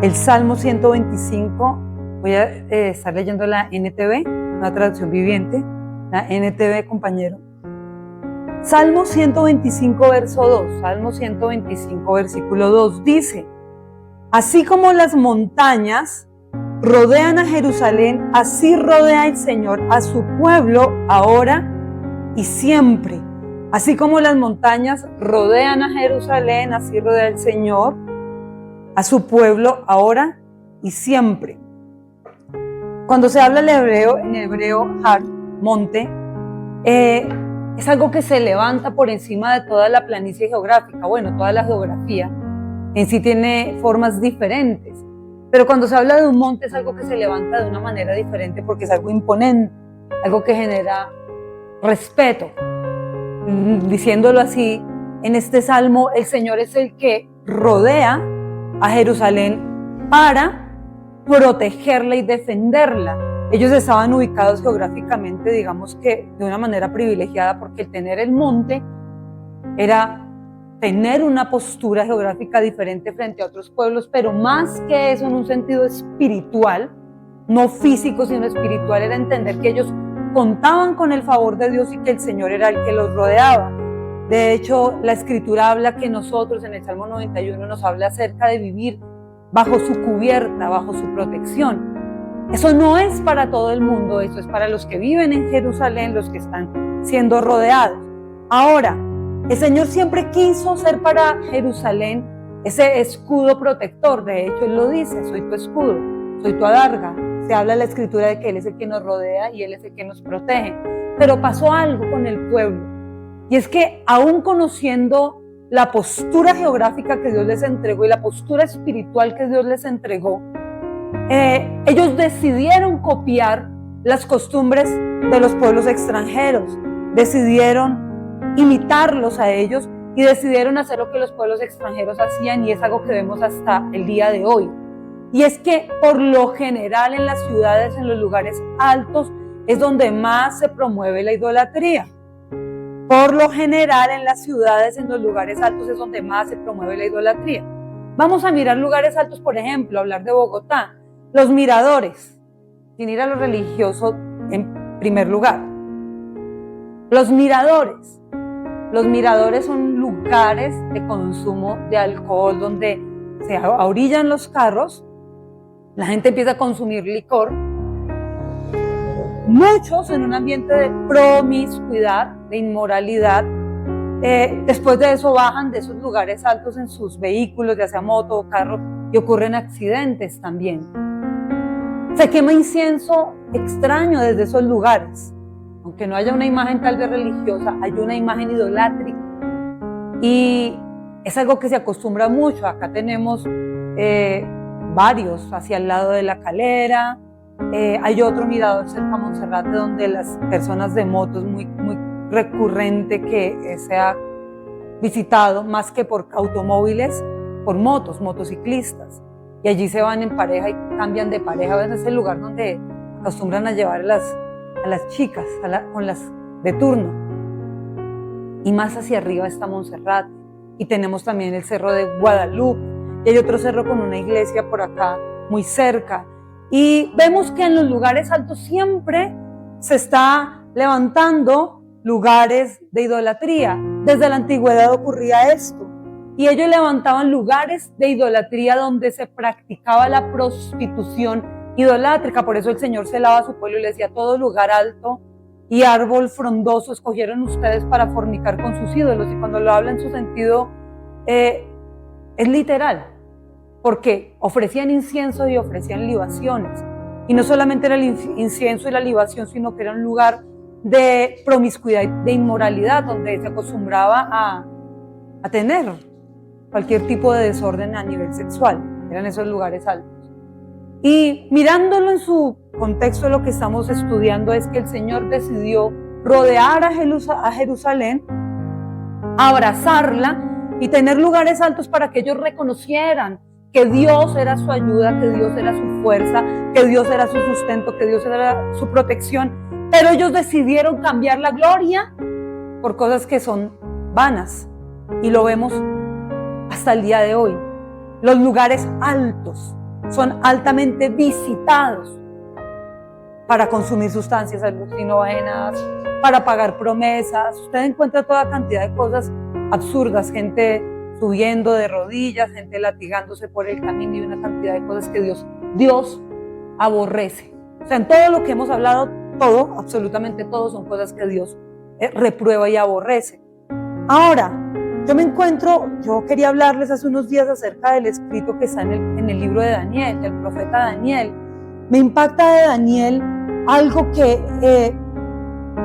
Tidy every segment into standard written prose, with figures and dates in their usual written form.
El Salmo 125, voy a estar leyendo la NTV, una traducción viviente, la NTV, compañero. Salmo 125, verso 2, Salmo 125, versículo 2, dice: así como las montañas rodean a Jerusalén, así rodea el Señor a su pueblo ahora y siempre. Así como las montañas rodean a Jerusalén, así rodea el Señor a su pueblo ahora y siempre. Cuando se habla en hebreo, har, monte, es algo que se levanta por encima de toda la planicie geográfica. Bueno, toda la geografía en sí tiene formas diferentes, pero cuando se habla de un monte es algo que se levanta de una manera diferente porque es algo imponente, algo que genera respeto. Diciéndolo así, en este salmo el Señor es el que rodea a Jerusalén para protegerla y defenderla. Ellos estaban ubicados geográficamente, digamos que de una manera privilegiada, porque el tener el monte era tener una postura geográfica diferente frente a otros pueblos, pero más que eso, en un sentido espiritual, no físico sino espiritual, era entender que ellos contaban con el favor de Dios y que el Señor era el que los rodeaba. De hecho, la Escritura habla que nosotros en el Salmo 91 nos habla acerca de vivir bajo su cubierta, bajo su protección. Eso no es para todo el mundo, eso es para los que viven en Jerusalén, los que están siendo rodeados. Ahora, el Señor siempre quiso ser para Jerusalén ese escudo protector. De hecho, Él lo dice: soy tu escudo, soy tu adarga. Se habla en la Escritura de que Él es el que nos rodea y Él es el que nos protege. Pero pasó algo con el pueblo, y es que aún conociendo la postura geográfica que Dios les entregó y la postura espiritual que Dios les entregó, ellos decidieron copiar las costumbres de los pueblos extranjeros, decidieron imitarlos a ellos y decidieron hacer lo que los pueblos extranjeros hacían, y es algo que vemos hasta el día de hoy. Y es que por lo general en las ciudades, en los lugares altos, es donde más se promueve la idolatría. Por lo general en las ciudades, en los lugares altos, es donde más se promueve la idolatría. Vamos a mirar lugares altos, por ejemplo, hablar de Bogotá. Los miradores, sin ir a lo religioso en primer lugar. Los miradores son lugares de consumo de alcohol donde se ahorillan los carros, la gente empieza a consumir licor, muchos en un ambiente de promiscuidad, de inmoralidad. Después de eso bajan de esos lugares altos en sus vehículos, ya sea moto o carro, y ocurren accidentes también. Se quema incienso extraño desde esos lugares. Aunque no haya una imagen tal vez religiosa, hay una imagen idolátrica. Y es algo que se acostumbra mucho. Acá tenemos varios hacia el lado de La Calera. Hay otro mirador cerca a Monserrate donde las personas de motos, muy recurrente que se ha visitado, más que por automóviles, por motociclistas. Y allí se van en pareja y cambian de pareja. A veces es el lugar donde acostumbran a llevar a las chicas, con las de turno. Y más hacia arriba está Monserrate. Y tenemos también el Cerro de Guadalupe. Y hay otro cerro con una iglesia por acá, muy cerca. Y vemos que en los lugares altos siempre se está levantando lugares de idolatría. Desde la antigüedad ocurría esto. Y ellos levantaban lugares de idolatría donde se practicaba la prostitución idolátrica. Por eso el Señor celaba a su pueblo y le decía: todo lugar alto y árbol frondoso escogieron ustedes para fornicar con sus ídolos. Y cuando lo habla en su sentido, es literal, porque ofrecían incienso y ofrecían libaciones. Y no solamente era el incienso y la libación, sino que era un lugar de promiscuidad y de inmoralidad, donde se acostumbraba a tener cualquier tipo de desorden a nivel sexual. Eran esos lugares altos. Y mirándolo en su contexto, lo que estamos estudiando es que el Señor decidió rodear a Jerusalén, abrazarla y tener lugares altos para que ellos reconocieran que Dios era su ayuda, que Dios era su fuerza, que Dios era su sustento, que Dios era su protección. Pero ellos decidieron cambiar la gloria por cosas que son vanas. Y lo vemos hasta el día de hoy. Los lugares altos son altamente visitados para consumir sustancias alucinógenas, para pagar promesas. Usted encuentra toda cantidad de cosas absurdas, gente subiendo de rodillas, gente latigándose por el camino y una cantidad de cosas que Dios aborrece. O sea, en todo lo que hemos hablado, todo, absolutamente todo, son cosas que Dios reprueba y aborrece. Ahora, yo quería hablarles hace unos días acerca del escrito que está en el libro de Daniel, del profeta Daniel. Me impacta de Daniel algo que él,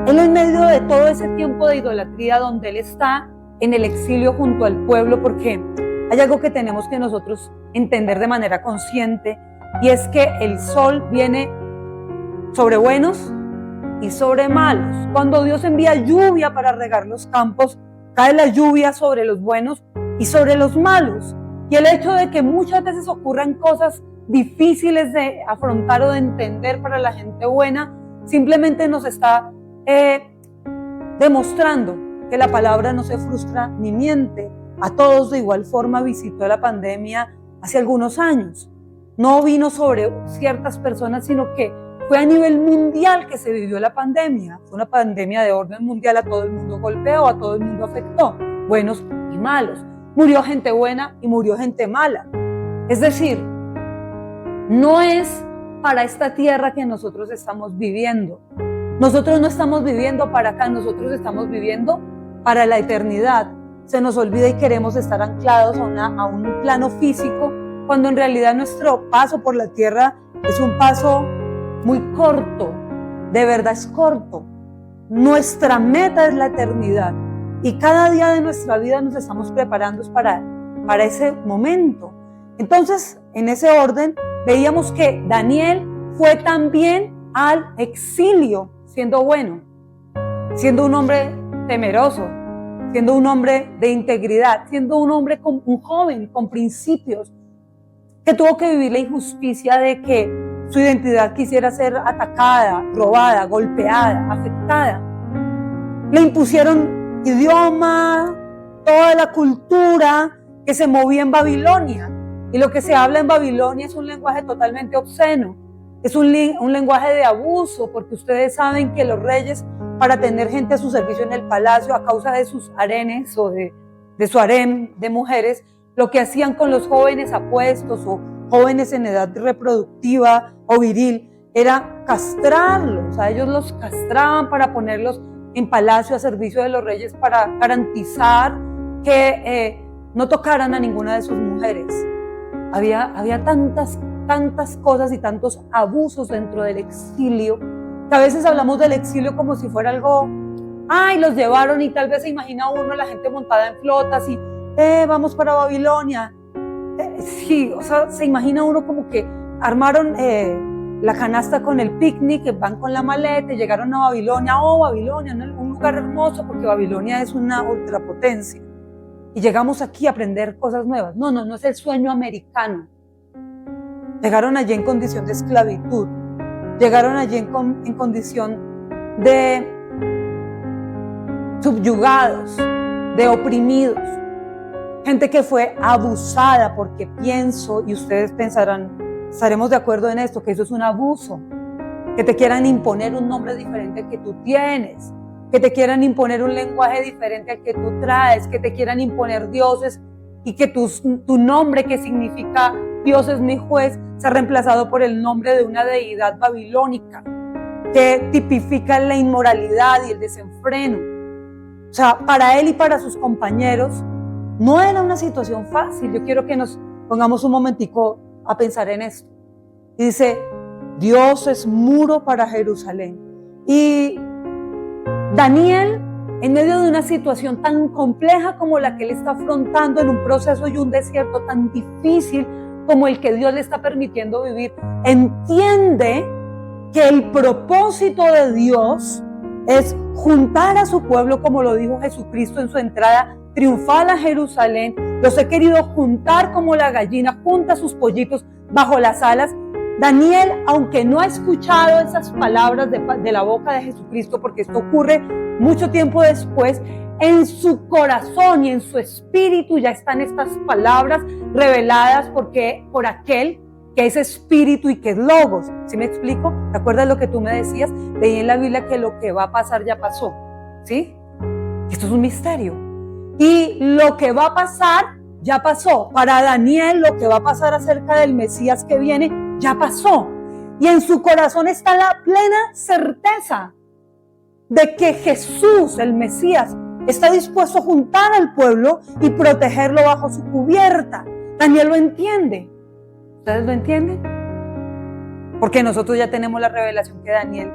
en medio de todo ese tiempo de idolatría donde él está en el exilio junto al pueblo, porque hay algo que tenemos que nosotros entender de manera consciente, y es que el sol viene sobre buenos y sobre malos. Cuando Dios envía lluvia para regar los campos, cae la lluvia sobre los buenos y sobre los malos. Y el hecho de que muchas veces ocurran cosas difíciles de afrontar o de entender para la gente buena, simplemente nos está demostrando que la palabra no se frustra ni miente. A todos de igual forma visitó la pandemia hace algunos años. No vino sobre ciertas personas, sino que fue a nivel mundial que se vivió la pandemia. Fue una pandemia de orden mundial, a todo el mundo golpeó, a todo el mundo afectó, buenos y malos. Murió gente buena y murió gente mala. Es decir, no es para esta tierra que nosotros estamos viviendo. Nosotros no estamos viviendo para acá, nosotros estamos viviendo para la eternidad. Se nos olvida y queremos estar anclados a un plano físico, cuando en realidad nuestro paso por la tierra es un paso muy corto, de verdad es corto. Nuestra meta es la eternidad y cada día de nuestra vida nos estamos preparando para ese momento. Entonces, en ese orden, veíamos que Daniel fue también al exilio, siendo bueno, siendo un hombre temeroso, siendo un hombre de integridad, siendo un joven con principios, que tuvo que vivir la injusticia de que su identidad quisiera ser atacada, robada, golpeada, afectada. Le impusieron idioma, toda la cultura que se movía en Babilonia. Y lo que se habla en Babilonia es un lenguaje totalmente obsceno. Es un lenguaje de abuso, porque ustedes saben que los reyes, para tener gente a su servicio en el palacio, a causa de sus harenes o de su harem de mujeres, lo que hacían con los jóvenes apuestos o jóvenes en edad reproductiva o viril era castrarlos. A ellos los castraban para ponerlos en palacio a servicio de los reyes, para garantizar que no tocaran a ninguna de sus mujeres. Había tantas cosas y tantos abusos dentro del exilio, que a veces hablamos del exilio como si fuera algo, los llevaron, y tal vez se imagina uno la gente montada en flotas y vamos para Babilonia. Sí, o sea, se imagina uno como que armaron la canasta con el picnic, que van con la maleta y llegaron a Babilonia. Babilonia, un lugar hermoso, porque Babilonia es una ultrapotencia. Y llegamos aquí a aprender cosas nuevas. No es el sueño americano. Llegaron allí en condición de esclavitud. Llegaron allí en condición de subyugados, de oprimidos. Gente que fue abusada, porque pienso, y ustedes pensarán, estaremos de acuerdo en esto, que eso es un abuso. Que te quieran imponer un nombre diferente al que tú tienes, que te quieran imponer un lenguaje diferente al que tú traes, que te quieran imponer dioses, y que tu nombre, que significa Dios es mi juez, sea reemplazado por el nombre de una deidad babilónica, que tipifica la inmoralidad y el desenfreno. O sea, para él y para sus compañeros no era una situación fácil. Yo quiero que nos pongamos un momentico a pensar en esto. Y dice, Dios es muro para Jerusalén. Y Daniel, en medio de una situación tan compleja como la que él está afrontando, en un proceso y un desierto tan difícil como el que Dios le está permitiendo vivir, entiende que el propósito de Dios es juntar a su pueblo, como lo dijo Jesucristo en su entrada triunfal a Jerusalén. Los he querido juntar como la gallina junta sus pollitos bajo las alas. Daniel, aunque no ha escuchado esas palabras de la boca de Jesucristo, porque esto ocurre mucho tiempo después, en su corazón y en su espíritu ya están estas palabras reveladas por aquel qué es espíritu y qué es logos. ¿Sí me explico? ¿Te acuerdas lo que tú me decías? Leí en la Biblia que lo que va a pasar ya pasó. ¿Sí? Esto es un misterio. Y lo que va a pasar ya pasó. Para Daniel, lo que va a pasar acerca del Mesías que viene ya pasó. Y en su corazón está la plena certeza de que Jesús, el Mesías, está dispuesto a juntar al pueblo y protegerlo bajo su cubierta. Daniel lo entiende. ¿Ustedes lo entienden? Porque nosotros ya tenemos la revelación que Daniel,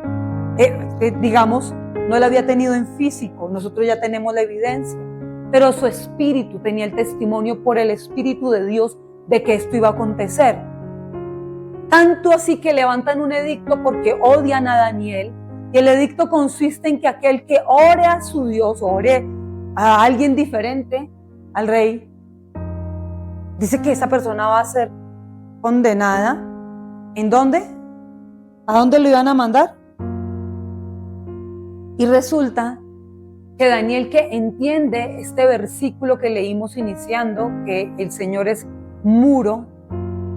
digamos, no la había tenido en físico. Nosotros ya tenemos la evidencia. Pero su espíritu tenía el testimonio por el Espíritu de Dios de que esto iba a acontecer. Tanto así que levantan un edicto porque odian a Daniel. Y el edicto consiste en que aquel que ore a su Dios, ore a alguien diferente al rey, dice que esa persona va a ser condenada. ¿En dónde? ¿A dónde lo iban a mandar? Y resulta que Daniel, que entiende este versículo que leímos iniciando, que el Señor es muro,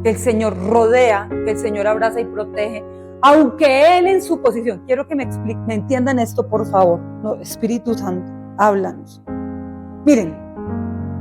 que el Señor rodea, que el Señor abraza y protege, aunque él en su posición, quiero que me entiendan esto por favor, no, Espíritu Santo, háblanos. Miren,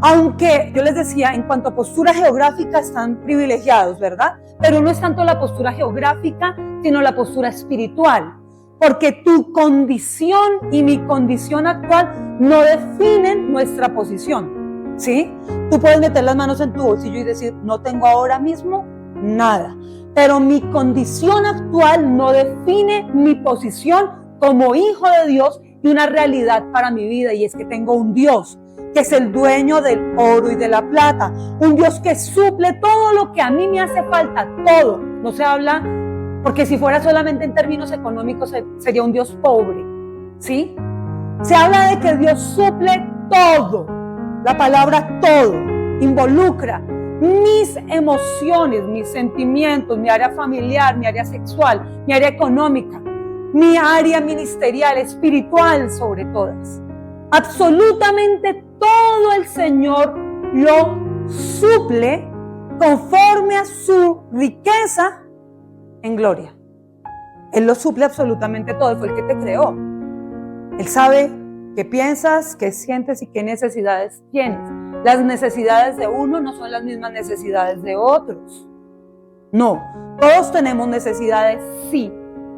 aunque yo les decía, en cuanto a postura geográfica están privilegiados, ¿verdad? Pero no es tanto la postura geográfica, sino la postura espiritual. Porque tu condición y mi condición actual no definen nuestra posición, ¿sí? Tú puedes meter las manos en tu bolsillo y decir, no tengo ahora mismo nada. Pero mi condición actual no define mi posición como hijo de Dios y una realidad para mi vida. Y es que tengo un Dios que es el dueño del oro y de la plata. Un Dios que suple todo lo que a mí me hace falta, todo. No se habla, porque si fuera solamente en términos económicos sería un Dios pobre, ¿sí? Se habla de que Dios suple todo. La palabra todo involucra mis emociones, mis sentimientos, mi área familiar, mi área sexual, mi área económica, mi área ministerial, espiritual sobre todas. Absolutamente todo el Señor lo suple conforme a su riqueza en gloria. Él lo suple absolutamente todo. Él fue el que te creó. Él sabe qué piensas, qué sientes y qué necesidades tienes. Las necesidades de uno no son las mismas necesidades de otros. No, todos tenemos necesidades, sí,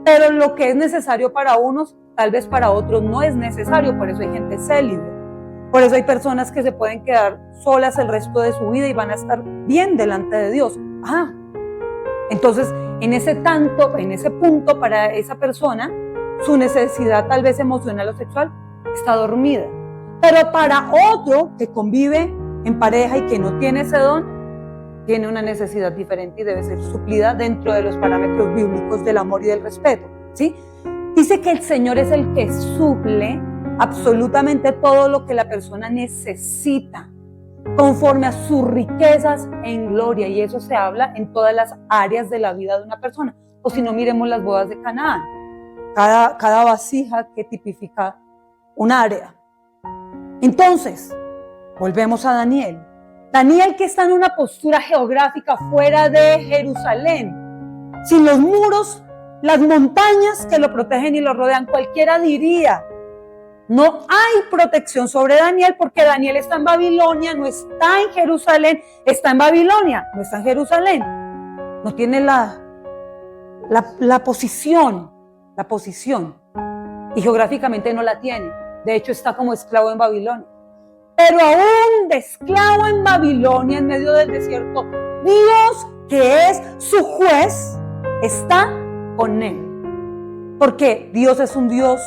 pero lo que es necesario para unos, tal vez para otros no es necesario. Por eso hay gente célibe. Por eso hay personas que se pueden quedar solas el resto de su vida y van a estar bien delante de Dios. Entonces, en ese punto, para esa persona, su necesidad tal vez emocional o sexual está dormida. Pero para otro que convive en pareja y que no tiene ese don, tiene una necesidad diferente y debe ser suplida dentro de los parámetros bíblicos del amor y del respeto, ¿sí? Dice que el Señor es el que suple absolutamente todo lo que la persona necesita conforme a sus riquezas en gloria, y eso se habla en todas las áreas de la vida de una persona. O si no, miremos las bodas de Canaán, cada vasija que tipifica un área. Entonces, volvemos a Daniel. Daniel, que está en una postura geográfica fuera de Jerusalén, sin los muros, las montañas que lo protegen y lo rodean. Cualquiera diría, no hay protección sobre Daniel porque Daniel está en Babilonia, no está en Jerusalén, está en Babilonia, no está en Jerusalén. No tiene la posición, y geográficamente no la tiene. De hecho, está como esclavo en Babilonia. Pero aún de esclavo en Babilonia, en medio del desierto, Dios, que es su juez, está con él. Porque Dios es un Dios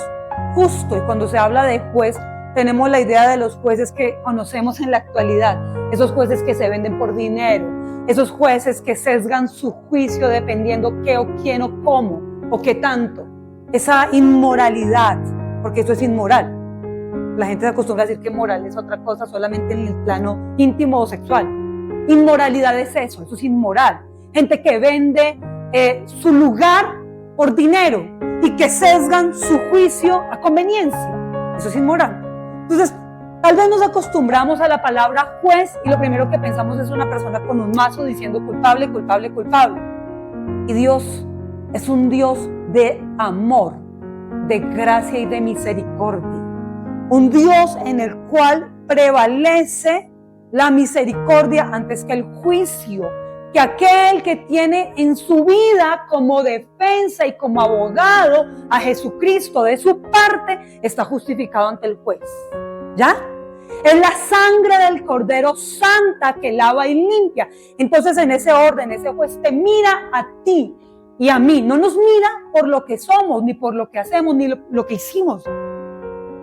justo, y cuando se habla de juez, tenemos la idea de los jueces que conocemos en la actualidad, esos jueces que se venden por dinero, esos jueces que sesgan su juicio dependiendo qué o quién o cómo o qué tanto. Esa inmoralidad, porque eso es inmoral. La gente se acostumbra a decir que moral es otra cosa solamente en el plano íntimo o sexual. Inmoralidad es eso es inmoral. Gente que vende su lugar por dinero y que sesgan su juicio a conveniencia. Eso es inmoral. Entonces, Tal vez nos acostumbramos a la palabra juez y lo primero que pensamos es una persona con un mazo diciendo culpable, culpable, culpable. Y Dios es un Dios de amor, de gracia y de misericordia. Un Dios en el cual prevalece la misericordia antes que el juicio. Que aquel que tiene en su vida como defensa y como abogado a Jesucristo de su parte está justificado ante el juez. ¿Ya? Es la sangre del Cordero Santa que lava y limpia. Entonces en ese orden, ese juez te mira a ti y a mí. No nos mira por lo que somos, ni por lo que hacemos, ni lo que hicimos,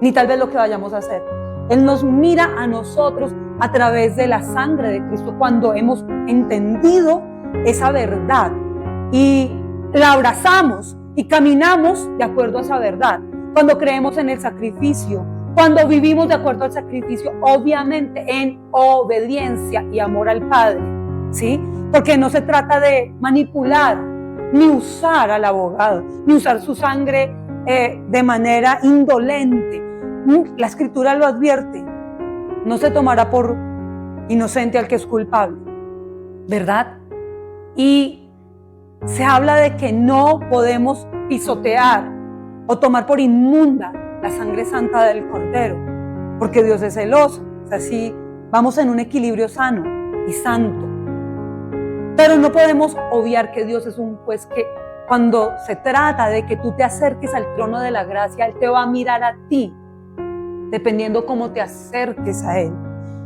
ni tal vez lo que vayamos a hacer. Él nos mira a nosotros a través de la sangre de Cristo cuando hemos entendido esa verdad y la abrazamos y caminamos de acuerdo a esa verdad. Cuando creemos en el sacrificio, cuando vivimos de acuerdo al sacrificio, obviamente en obediencia y amor al Padre, ¿sí? Porque no se trata de manipular, ni usar al abogado, ni usar su sangre de manera indolente. La Escritura lo advierte, no se tomará por inocente al que es culpable, ¿verdad? Y se habla de que no podemos pisotear o tomar por inmunda la sangre santa del Cordero, porque Dios es celoso. O sea, sí, vamos en un equilibrio sano y santo. Pero no podemos obviar que Dios es un juez que cuando se trata de que tú te acerques al trono de la gracia, Él te va a mirar a ti, dependiendo cómo te acerques a Él.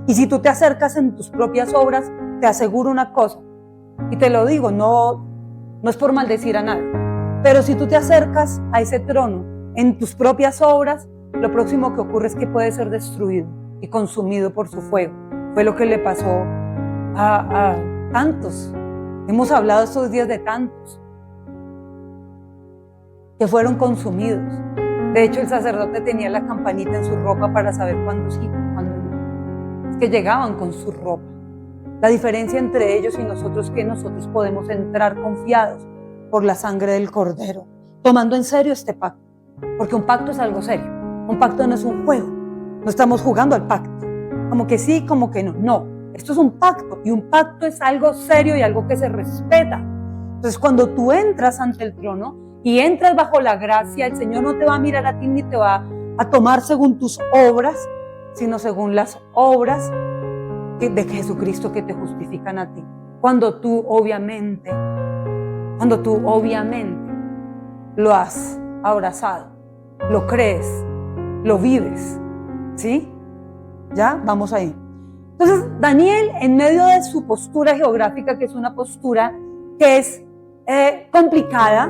Y si tú te acercas en tus propias obras, te aseguro una cosa, y te lo digo, no es por maldecir a nadie, pero si tú te acercas a ese trono en tus propias obras, lo próximo que ocurre es que puede ser destruido y consumido por su fuego. Fue lo que le pasó a tantos. Hemos hablado estos días de tantos que fueron consumidos. De hecho, el sacerdote tenía la campanita en su ropa para saber cuándo sí, cuándo no. Es que llegaban con su ropa. La diferencia entre ellos y nosotros es que nosotros podemos entrar confiados por la sangre del Cordero, tomando en serio este pacto. Porque un pacto es algo serio. Un pacto no es un juego. No estamos jugando al pacto. Como que sí, como que no. No, esto es un pacto. Y un pacto es algo serio y algo que se respeta. Entonces, cuando tú entras ante el trono y entras bajo la gracia, el Señor no te va a mirar a ti ni te va a tomar según tus obras, sino según las obras de Jesucristo que te justifican a ti. Cuando tú obviamente lo has abrazado, lo crees, lo vives, ¿sí? ¿Ya? Vamos ahí. Entonces, Daniel, en medio de su postura geográfica, que es una postura que es complicada,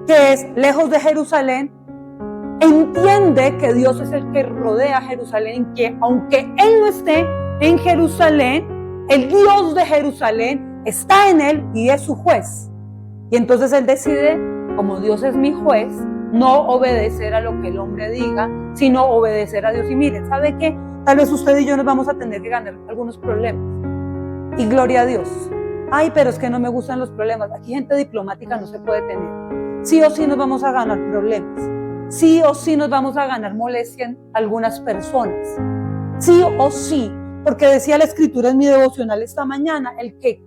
que es lejos de Jerusalén, entiende que Dios es el que rodea a Jerusalén, que aunque Él no esté en Jerusalén, el Dios de Jerusalén está en Él y es su juez. Y entonces Él decide, como Dios es mi juez, no obedecer a lo que el hombre diga, sino obedecer a Dios. Y miren, ¿sabe qué? Tal vez usted y yo nos vamos a tener que ganar algunos problemas. Y gloria a Dios. Ay, pero es que no me gustan los problemas. Aquí gente diplomática no se puede tener. Sí o sí nos vamos a ganar problemas. Sí o sí nos vamos a ganar molestia en algunas personas. Sí o sí. Porque decía la Escritura en mi devocional esta mañana, el que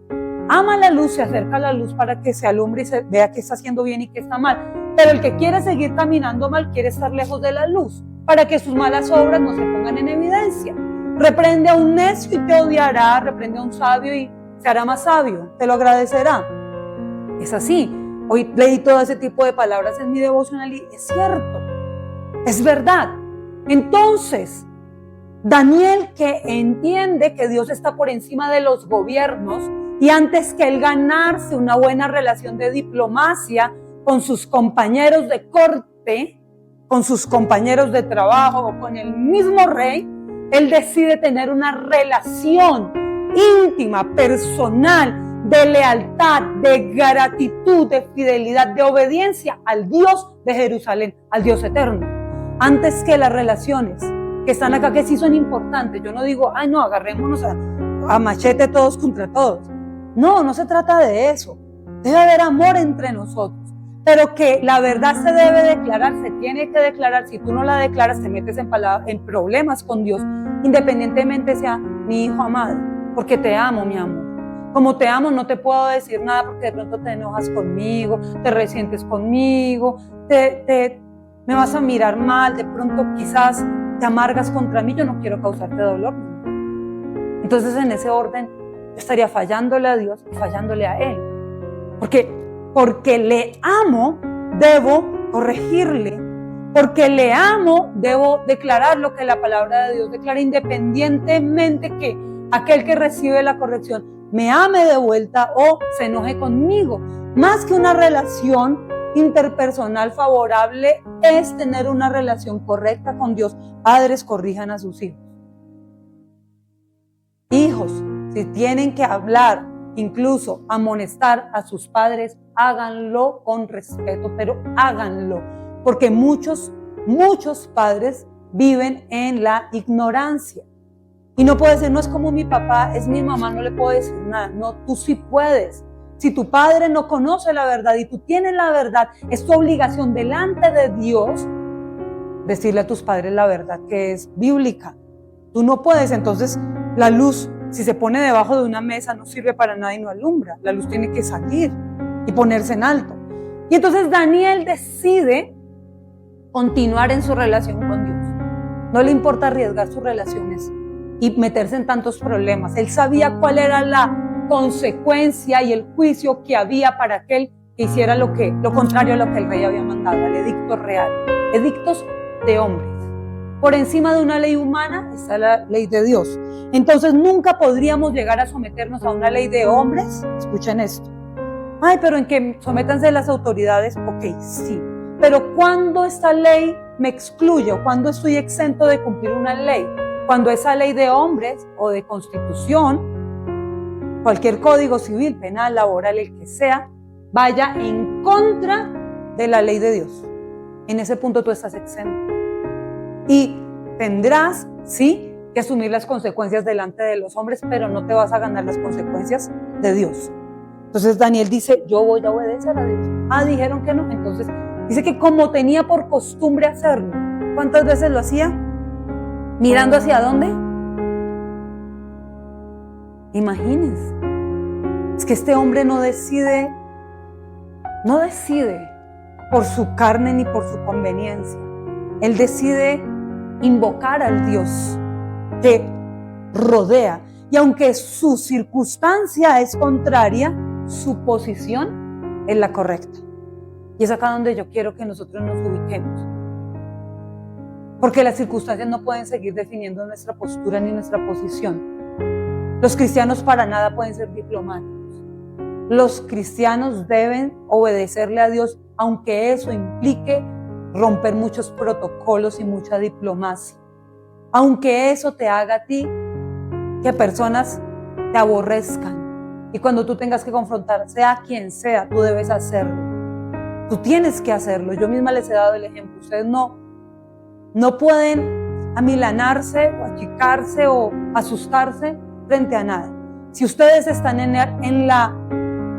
ama la luz se acerca a la luz para que se alumbre y se vea qué está haciendo bien y qué está mal. Pero el que quiere seguir caminando mal quiere estar lejos de la luz para que sus malas obras no se pongan en evidencia. Reprende a un necio y te odiará, reprende a un sabio y se hará más sabio, te lo agradecerá. Es así. Hoy leí todo ese tipo de palabras en mi devocional y es cierto, es verdad. Entonces, Daniel, que entiende que Dios está por encima de los gobiernos y antes que él ganarse una buena relación de diplomacia con sus compañeros de corte, con sus compañeros de trabajo o con el mismo rey, él decide tener una relación íntima, personal, de lealtad, de gratitud, de fidelidad, de obediencia al Dios de Jerusalén, al Dios eterno. Antes que las relaciones que están acá, que sí son importantes. Yo no digo, ay no, agarrémonos a machete todos contra todos. No, no se trata de eso. Debe haber amor entre nosotros. pero que la verdad se debe declarar, se tiene que declarar. Si tú no la declaras, te metes en problemas con Dios, independientemente sea mi hijo amado, porque te amo, mi amor. Como te amo, no te puedo decir nada porque de pronto te enojas conmigo, te resientes conmigo, me vas a mirar mal, de pronto quizás te amargas contra mí, yo no quiero causarte dolor. Entonces, en ese orden, yo estaría fallándole a Dios y fallándole a Él. Porque le amo, debo corregirle. Porque le amo, debo declarar lo que la palabra de Dios declara, independientemente que aquel que recibe la corrección me ame de vuelta o se enoje conmigo. Más que una relación interpersonal favorable es tener una relación correcta con Dios. Padres, corrijan a sus hijos. Hijos, si tienen que hablar, incluso amonestar a sus padres, háganlo con respeto, pero háganlo, porque muchos padres viven en la ignorancia. Y no puedo decir, no es como mi papá, es mi mamá, no le puedo decir nada. No, tú sí puedes. Si tu padre no conoce la verdad y tú tienes la verdad, es tu obligación delante de Dios decirle a tus padres la verdad que es bíblica. Tú no puedes, entonces la luz, si se pone debajo de una mesa, no sirve para nada y no alumbra. La luz tiene que salir y ponerse en alto. Y entonces Daniel decide continuar en su relación con Dios. No le importa arriesgar sus relaciones y meterse en tantos problemas. Él sabía cuál era la consecuencia y el juicio que había para aquel que hiciera lo contrario a lo que el rey había mandado, el edicto real. Edictos de hombres. Por encima de una ley humana está la ley de Dios. Entonces nunca podríamos llegar a someternos a una ley de hombres. Escuchen esto. Ay, pero en que sométanse las autoridades, ok, sí. Pero cuando esta ley me excluye o cuando estoy exento de cumplir una ley, cuando esa ley de hombres o de constitución, cualquier código civil, penal, laboral, el que sea, vaya en contra de la ley de Dios. En ese punto tú estás exento. Y tendrás, sí, que asumir las consecuencias delante de los hombres, pero no te vas a ganar las consecuencias de Dios. Entonces Daniel dice, yo voy a obedecer a Dios. Ah, dijeron que no. Entonces dice que como tenía por costumbre hacerlo, ¿cuántas veces lo hacía? ¿Mirando hacia dónde? Imagínense. Es que este hombre no decide por su carne ni por su conveniencia. Él decide invocar al Dios que rodea. Y aunque su circunstancia es contraria, su posición es la correcta. Y es acá donde yo quiero que nosotros nos ubiquemos. Porque las circunstancias no pueden seguir definiendo nuestra postura ni nuestra posición. Los cristianos para nada pueden ser diplomáticos. Los cristianos deben obedecerle a Dios, aunque eso implique romper muchos protocolos y mucha diplomacia. Aunque eso te haga a ti que personas te aborrezcan. Y cuando tú tengas que confrontar, sea quien sea, tú debes hacerlo. Tú tienes que hacerlo. Yo misma les he dado el ejemplo. Ustedes no pueden amilanarse o achicarse o asustarse frente a nada. Si ustedes están en la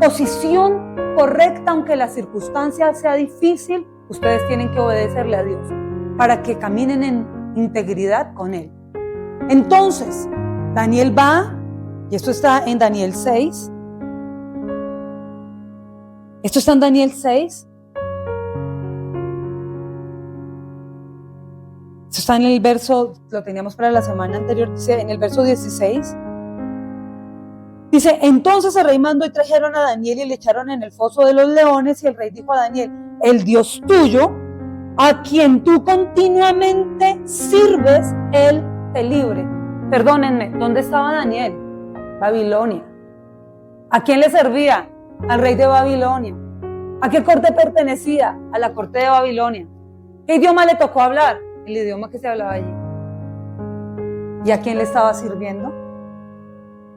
posición correcta, aunque la circunstancia sea difícil, ustedes tienen que obedecerle a Dios para que caminen en integridad con Él. Entonces, Daniel va, y esto está en Daniel 6. Esto está en Daniel 6. Esto está en el verso, lo teníamos para la semana anterior, dice en el verso 16. Dice, entonces el rey mandó y trajeron a Daniel y le echaron en el foso de los leones, y el rey dijo a Daniel, el Dios tuyo, a quien tú continuamente sirves, Él te libre. Perdónenme, ¿dónde estaba Daniel? Babilonia. ¿A quién le servía? Al rey de Babilonia. ¿A qué corte pertenecía? A la corte de Babilonia. ¿Qué idioma le tocó hablar? El idioma que se hablaba allí. ¿Y a quién le estaba sirviendo?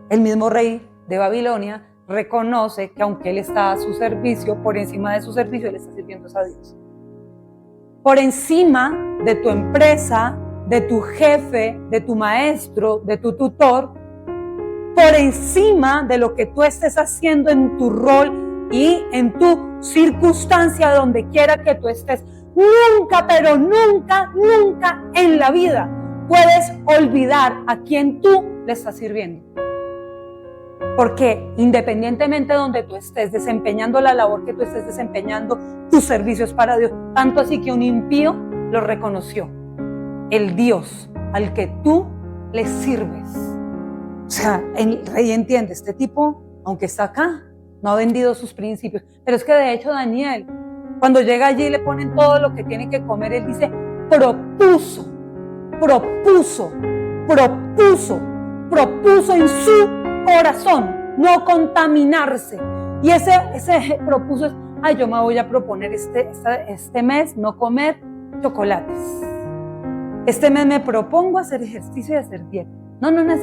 El mismo rey de Babilonia reconoce que aunque él está a su servicio, por encima de su servicio, él está sirviendo a Dios. Por encima de tu empresa, de tu jefe, de tu maestro, de tu tutor, por encima de lo que tú estés haciendo en tu rol y en tu circunstancia, donde quiera que tú estés, nunca, pero nunca, nunca en la vida puedes olvidar a quien tú le estás sirviendo. Porque independientemente de donde tú estés desempeñando la labor que tú estés desempeñando, tus servicios para Dios, tanto así que un impío lo reconoció, el Dios al que tú le sirves. O sea, el rey entiende, este tipo, aunque está acá, no ha vendido sus principios. Pero es que de hecho Daniel, cuando llega allí y le ponen todo lo que tiene que comer, él dice, propuso en su corazón no contaminarse. Y ese propuso es, ay, yo me voy a proponer este mes no comer chocolates. Este mes me propongo hacer ejercicio y hacer dieta. No es.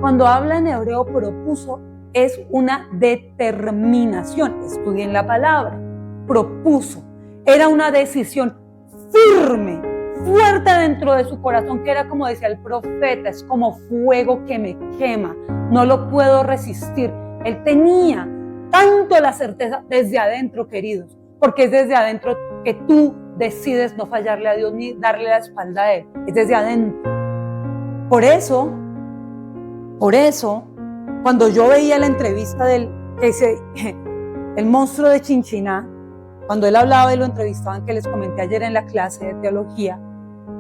Cuando habla en hebreo propuso, es una determinación. Estudien la palabra. Propuso. Era una decisión firme, fuerte dentro de su corazón, que era como decía el profeta, es como fuego que me quema. No lo puedo resistir. Él tenía tanto la certeza desde adentro, queridos, porque es desde adentro que tú decides no fallarle a Dios ni darle la espalda a Él. Es desde adentro. Por eso, cuando yo veía la entrevista del el monstruo de Chinchiná, cuando él hablaba y lo entrevistaban, que les comenté ayer en la clase de teología,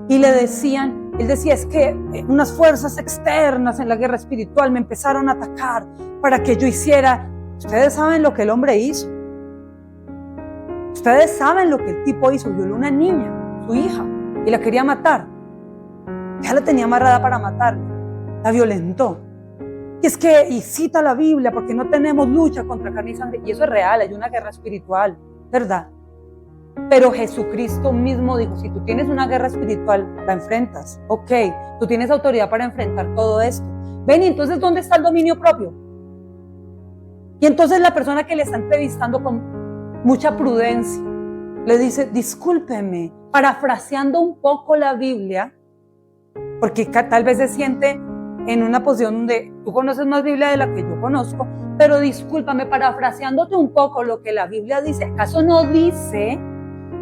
y le decían, él decía, es que unas fuerzas externas en la guerra espiritual me empezaron a atacar para que yo hiciera. Ustedes saben lo que el hombre hizo. Ustedes saben lo que el tipo hizo. Violó a una niña, su hija, y la quería matar. Ya la tenía amarrada para matarla. La violentó. Y cita la Biblia, porque no tenemos lucha contra carne y sangre. Y eso es real, hay una guerra espiritual, ¿verdad? Pero Jesucristo mismo dijo, si tú tienes una guerra espiritual, la enfrentas. Ok, tú tienes autoridad para enfrentar todo esto. Ven, y entonces, ¿dónde está el dominio propio? Y entonces la persona que le está entrevistando con mucha prudencia le dice, discúlpeme, parafraseando un poco la Biblia, porque tal vez se siente en una posición donde tú conoces más Biblia de la que yo conozco, pero discúlpame, parafraseándote un poco lo que la Biblia dice. ¿Acaso no dice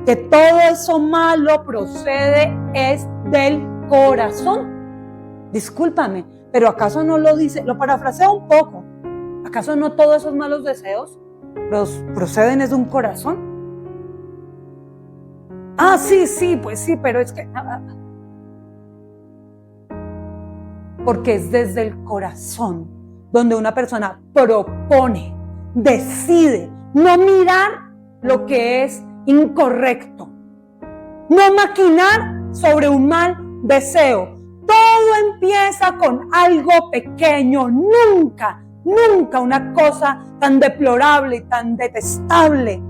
que todo eso malo procede es del corazón? Discúlpame, pero ¿acaso no lo dice? Lo parafraseo un poco. ¿Acaso no todos esos malos deseos proceden es de un corazón? Ah, sí, pues sí, pero es que... Porque es desde el corazón donde una persona propone, decide no mirar lo que es incorrecto, no maquinar sobre un mal deseo. Todo empieza con algo pequeño, nunca una cosa tan deplorable y tan detestable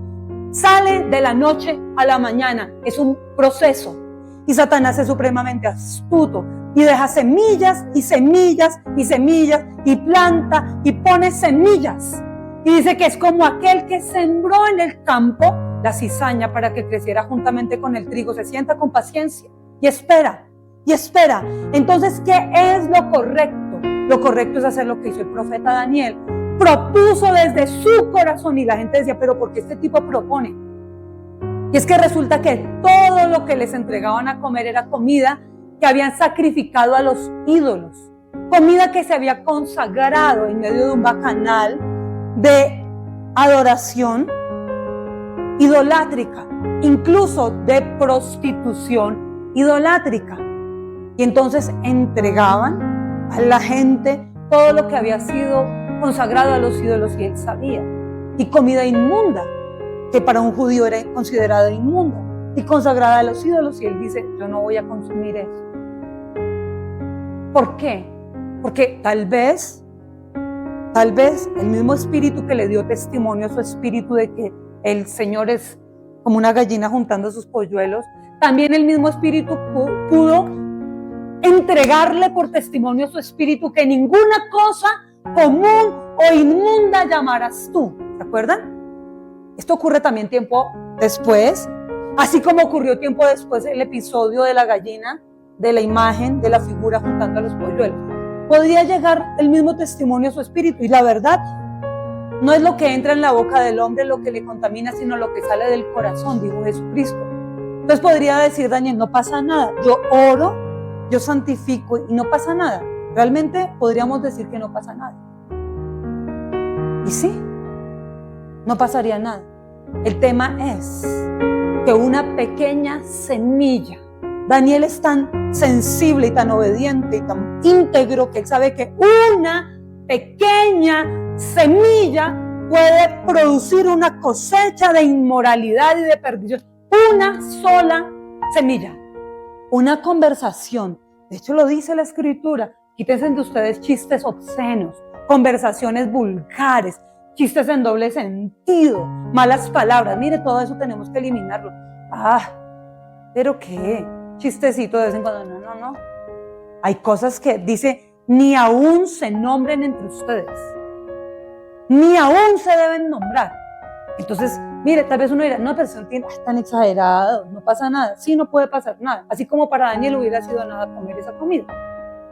sale de la noche a la mañana. Es un proceso y Satanás es supremamente astuto y deja semillas y semillas y semillas y planta y pone semillas y dice que es como aquel que sembró en el campo la cizaña para que creciera juntamente con el trigo. Se sienta con paciencia y espera. Entonces, ¿qué es lo correcto? Lo correcto es hacer lo que hizo el profeta Daniel. Propuso desde su corazón y la gente decía, pero ¿por qué este tipo propone? Y es que resulta que todo lo que les entregaban a comer era comida que habían sacrificado a los ídolos, comida que se había consagrado en medio de un bacanal de adoración idolátrica, incluso de prostitución idolátrica. Y entonces entregaban a la gente todo lo que había sido consagrado a los ídolos y él sabía. Y comida inmunda, que para un judío era considerada inmunda y consagrada a los ídolos, y él dice, yo no voy a consumir eso. ¿Por qué? Porque tal vez el mismo espíritu que le dio testimonio a su espíritu de que el Señor es como una gallina juntando sus polluelos, también el mismo espíritu pudo entregarle por testimonio a su espíritu que ninguna cosa común o inmunda llamarás tú. ¿Se acuerdan? Esto ocurre también tiempo después, así como ocurrió tiempo después el episodio de la gallina, de la imagen, de la figura juntando a los polluelos. Podría llegar el mismo testimonio a su espíritu y la verdad, No es lo que entra en la boca del hombre lo que le contamina, sino lo que sale del corazón, dijo Jesucristo. Entonces podría decir Daniel, no pasa nada. Yo oro, yo santifico y no pasa nada. Realmente podríamos decir que no pasa nada. Y sí, no pasaría nada. El tema es que una pequeña semilla, Daniel es tan sensible y tan obediente y tan íntegro que él sabe que una pequeña semilla puede producir una cosecha de inmoralidad y de perdición. Una sola semilla, una conversación. De hecho lo dice la Escritura, quítense de ustedes chistes obscenos, conversaciones vulgares, chistes en doble sentido, malas palabras. Mire, todo eso tenemos que eliminarlo. ¿Pero qué? Chistecito de vez en cuando. No. Hay cosas que dice, ni aún se nombren entre ustedes. Ni aún se deben nombrar. Entonces, mire, tal vez uno dirá, no, pero eso es tan exagerado, no pasa nada. Sí, no puede pasar nada. Así como para Daniel hubiera sido nada comer esa comida.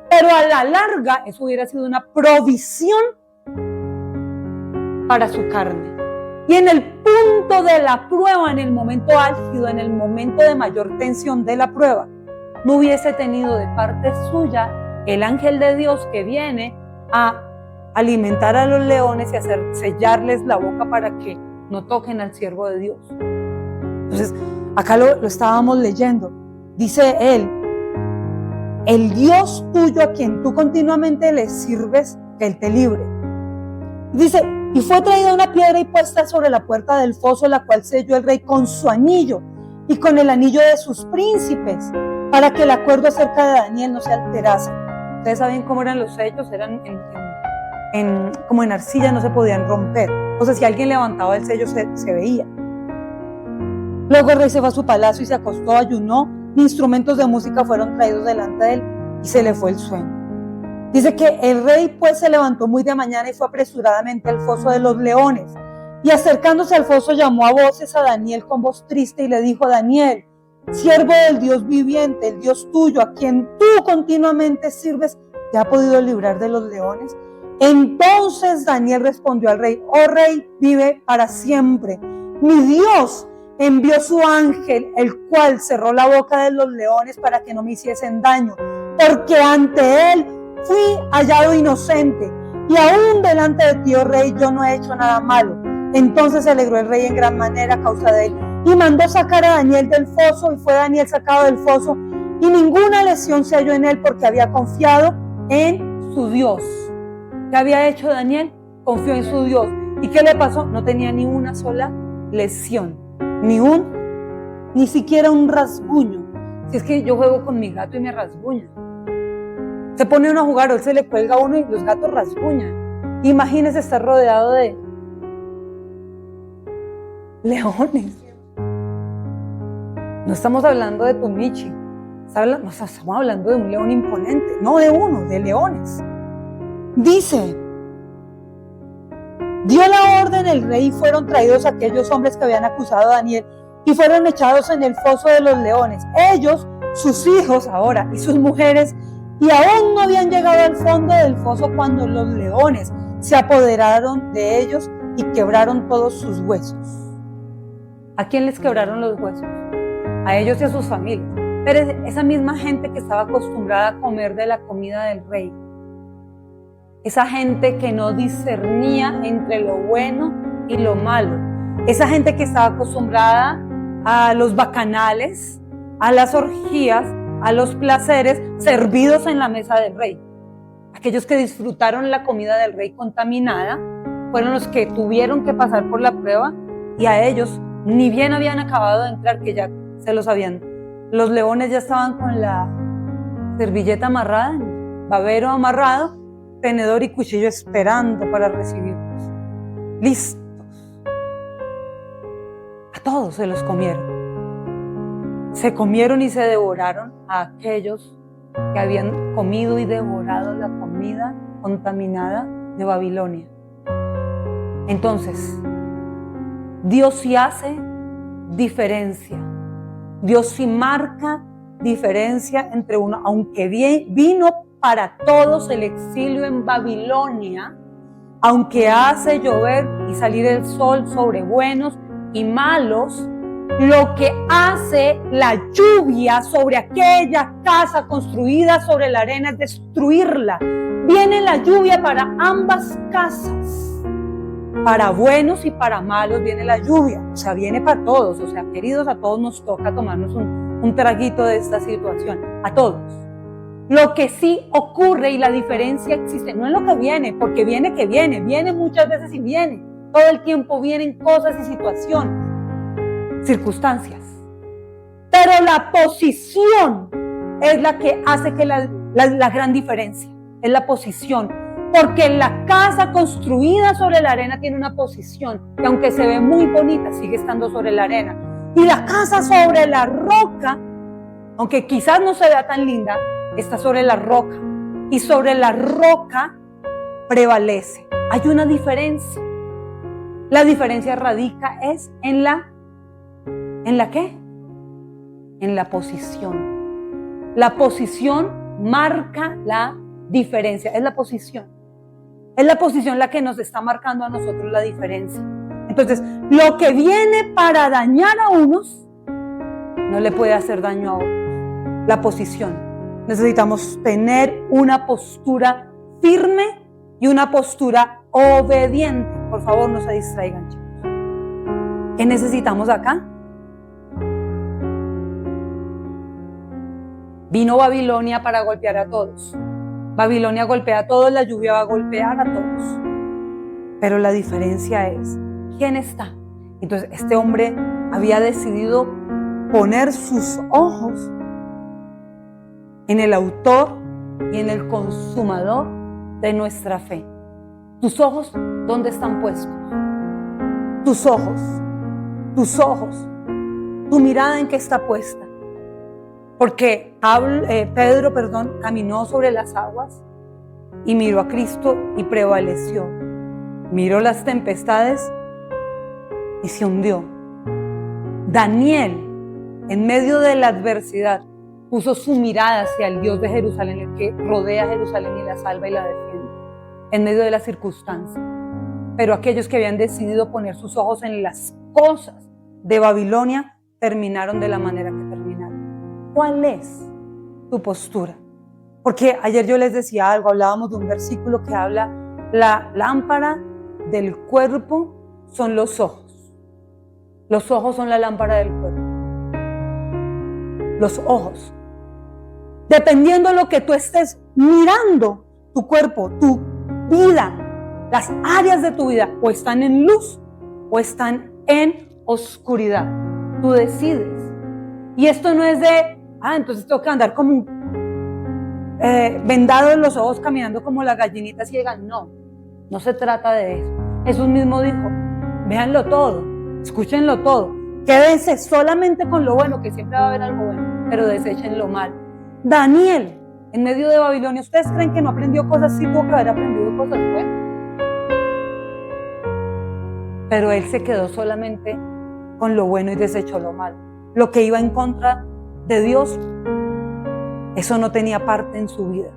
Pero a la larga, eso hubiera sido una provisión para su carne. Y en el punto de la prueba, en el momento álgido, en el momento de mayor tensión de la prueba, no hubiese tenido de parte suya el ángel de Dios que viene a alimentar a los leones y hacer sellarles la boca para que no toquen al siervo de Dios. Entonces, acá lo estábamos leyendo. Dice él, el Dios tuyo a quien tú continuamente le sirves, que él te libre. Dice, y fue traída una piedra y puesta sobre la puerta del foso, la cual selló el rey con su anillo y con el anillo de sus príncipes, para que el acuerdo acerca de Daniel no se alterase. Ustedes saben cómo eran los sellos, eran como en arcilla, no se podían romper. O sea, si alguien levantaba el sello se veía. Luego el rey se fue a su palacio y se acostó, ayunó, instrumentos de música fueron traídos delante de él y se le fue el sueño. Dice que el rey pues se levantó muy de mañana y fue apresuradamente al foso de los leones. Y acercándose al foso llamó a voces a Daniel con voz triste y le dijo, Daniel, siervo del Dios viviente, el Dios tuyo, a quien tú continuamente sirves, ¿te ha podido librar de los leones? Entonces Daniel respondió al rey, oh rey, vive para siempre. Mi Dios envió su ángel, el cual cerró la boca de los leones para que no me hiciesen daño, porque ante él fui hallado inocente, y aún delante de ti, oh rey, yo no he hecho nada malo. Entonces se alegró el rey en gran manera a causa de él, y mandó sacar a Daniel del foso, y fue Daniel sacado del foso, y ninguna lesión se halló en él, porque había confiado en su Dios. ¿Qué había hecho Daniel? Confió en su Dios. ¿Y qué le pasó? No tenía ni una sola lesión, ni siquiera un rasguño. Si es que yo juego con mi gato y me rasguña. Se pone uno a jugar, o él se le cuelga a uno y los gatos rasguñan. Imagínese estar rodeado de leones. No estamos hablando de tu Michi, estamos hablando de un león imponente, no de uno, de leones. Dice, dio la orden el rey y fueron traídos aquellos hombres que habían acusado a Daniel y fueron echados en el foso de los leones. Ellos, sus hijos ahora y sus mujeres, y aún no habían llegado al fondo del foso cuando los leones se apoderaron de ellos y quebraron todos sus huesos. ¿A quién les quebraron los huesos? A ellos y a sus familias. Pero esa misma gente que estaba acostumbrada a comer de la comida del rey, esa gente que no discernía entre lo bueno y lo malo, esa gente que estaba acostumbrada a los bacanales, a las orgías, a los placeres servidos en la mesa del rey. Aquellos que disfrutaron la comida del rey contaminada fueron los que tuvieron que pasar por la prueba, y a ellos ni bien habían acabado de entrar que ya se los habían. Los leones ya estaban con la servilleta amarrada, el babero amarrado, tenedor y cuchillo esperando para recibirlos. Listos. A todos se los comieron. Se comieron y se devoraron a aquellos que habían comido y devorado la comida contaminada de Babilonia. Entonces, Dios sí hace diferencia. Dios sí marca diferencia entre uno, aunque vino para todos el exilio en Babilonia, aunque hace llover y salir el sol sobre buenos y malos, lo que hace la lluvia sobre aquella casa construida sobre la arena es destruirla. Viene la lluvia para ambas casas, para buenos y para malos viene la lluvia, o sea, viene para todos, o sea, queridos, a todos nos toca tomarnos un traguito de esta situación, a todos. Lo que sí ocurre y la diferencia existe, no es lo que viene, porque viene que viene muchas veces y viene, todo el tiempo vienen cosas y situaciones, circunstancias. Pero la posición es la que hace que la gran diferencia, es la posición. Porque la casa construida sobre la arena tiene una posición, que aunque se ve muy bonita, sigue estando sobre la arena. Y la casa sobre la roca, aunque quizás no se vea tan linda, está sobre la roca. Y sobre la roca prevalece. Hay una diferencia. La diferencia radica es ¿en la qué? En la posición. La posición marca la diferencia. Es la posición. Es la posición la que nos está marcando a nosotros la diferencia. Entonces, lo que viene para dañar a unos, no le puede hacer daño a otros. La posición. Necesitamos tener una postura firme y una postura obediente. Por favor, no se distraigan, chicos. ¿Qué necesitamos acá? Vino Babilonia para golpear a todos. Babilonia golpea a todos, la lluvia va a golpear a todos. Pero la diferencia es, ¿quién está? Entonces, este hombre había decidido poner sus ojos en el autor y en el consumador de nuestra fe. ¿Tus ojos dónde están puestos? Tus ojos, tu mirada en qué está puesta. Porque Pedro caminó sobre las aguas y miró a Cristo y prevaleció. Miró las tempestades y se hundió. Daniel, en medio de la adversidad, puso su mirada hacia el Dios de Jerusalén, el que rodea a Jerusalén y la salva y la defiende, en medio de las circunstancias. Pero aquellos que habían decidido poner sus ojos en las cosas de Babilonia, terminaron de la manera que terminaron. ¿Cuál es tu postura? Porque ayer yo les decía algo, hablábamos de un versículo que habla, la lámpara del cuerpo son los ojos. Los ojos son la lámpara del cuerpo. Los ojos. Dependiendo de lo que tú estés mirando, tu cuerpo, tu vida, las áreas de tu vida, o están en luz o están en oscuridad. Tú decides. Y esto no es de, entonces tengo que andar como vendado en los ojos, caminando como la gallinita ciega. No, no se trata de eso. Jesús mismo dijo, véanlo todo, escúchenlo todo, quédense solamente con lo bueno, que siempre va a haber algo bueno, pero desechen lo malo. Daniel, en medio de Babilonia, ¿ustedes creen que no aprendió cosas? Sí, tuvo que haber aprendido cosas buenas. Pero él se quedó solamente con lo bueno y desechó lo malo. Lo que iba en contra de Dios, eso no tenía parte en su vida.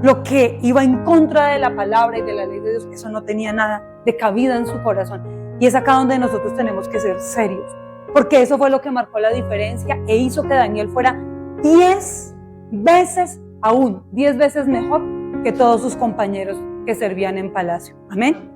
Lo que iba en contra de la palabra y de la ley de Dios, eso no tenía nada de cabida en su corazón. Y es acá donde nosotros tenemos que ser serios, porque eso fue lo que marcó la diferencia e hizo que Daniel fuera 10 veces mejor que todos sus compañeros que servían en palacio. Amén.